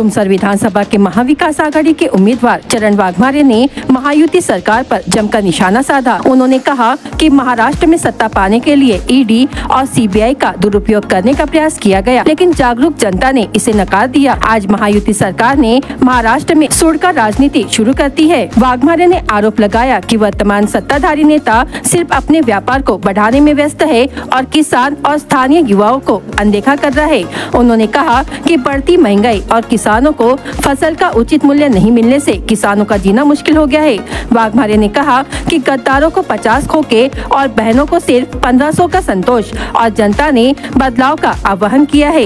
तुमसर विधानसभा के महाविकास आघाड़ी के उम्मीदवार चरण वाघमारे ने महायुति सरकार पर जमकर निशाना साधा। उन्होंने कहा कि महाराष्ट्र में सत्ता पाने के लिए ईडी और सीबीआई का दुरुपयोग करने का प्रयास किया गया, लेकिन जागरूक जनता ने इसे नकार दिया। आज महायुति सरकार ने महाराष्ट्र में सुड़ का राजनीति शुरू करती है। वाघमारे ने आरोप लगाया कि वर्तमान सत्ताधारी नेता सिर्फ अपने व्यापार को बढ़ाने में व्यस्त है और किसान और स्थानीय युवाओं को अनदेखा कर रहा है। उन्होंने कहा कि बढ़ती महंगाई और किसानों को फसल का उचित मूल्य नहीं मिलने से किसानों का जीना मुश्किल हो गया है। वाघमारे ने कहा कि गद्दारों को 50 खोके और बहनों को सिर्फ 1500 का संतोष और जनता ने बदलाव का आह्वान किया है।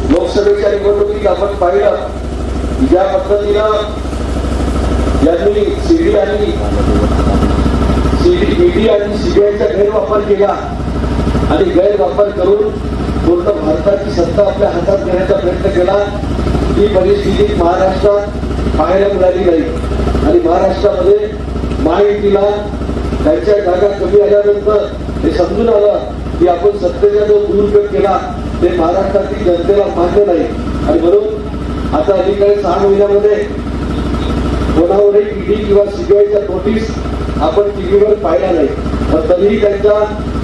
लोकसभेच्या निवडणुकीत आपण पाहिलं ज्या पद्धतीनं यांनी ईडी आणि सीबीआयचा गैरवापर केला आणि गैरवापर करून पूर्ण भारताची सत्ता आपल्या हातात घेण्याचा प्रयत्न केला। ही परिस्थिती महाराष्ट्रात पाहायला मिळाली नाही आणि महाराष्ट्रामध्ये महायुतीला त्यांच्या जागा कमी आल्यानंतर हे समजून आलं की आपण सत्तेचा जो दुरुपयोग केला ते महाराष्ट्रातील जनतेला मान्य नाही आणि म्हणून आता अलीकडे 6 महिन्यामध्ये कोणावरही ईडी किंवा सीबीआयचा नोटीस आपण टीव्हीवर पाहिला नाही, पण तरीही त्यांचा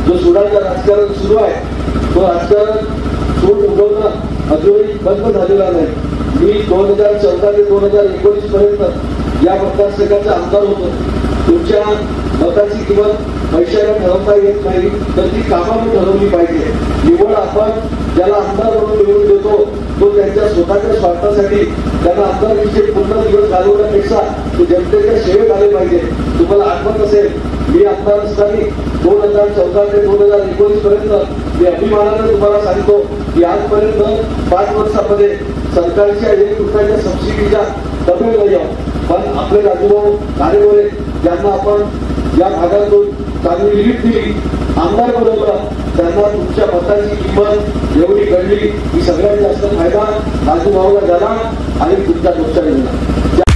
जो सुडाचं राजकारण सुरू आहे तो राजकारण सूड उगवणं अजूनही बंद झालेला नाही। मी 2014 ते 2019 पर्यंत या मतदारसंघाचा आमदार होतो। तुमच्या मताची किंमत पैशाला ठरवता येत नाही, तर ती कामाने ठरवली पाहिजे। निवड आपण ज्याला आमदार म्हणून निवडून देतो तो त्यांच्या स्वतःच्या स्वार्थासाठी त्यांना आमदारकीचे पूर्ण दिवस घालवण्यापेक्षा ते जनतेच्या सेवेत आले पाहिजे। तुम्हाला आठवत असेल मी आमदार असताना 2014 ते 2019 पर्यंत मी अभिमानाने तुम्हाला सांगतो की आजपर्यंत 5 वर्षामध्ये सरकारच्या 1 रुपयाच्या सबसिडीच्या डबे नाही, पण आपले राजूभाऊ कार्यवरे ज्यांना आपण या भागातून चांगली लिहित दिली आमदार बनवलं त्यांना तुमच्या मताची किंमत एवढी कळली की सगळ्यात जास्त फायदा राजूभाऊला झाला आणि तुमच्या दोषाने झाला।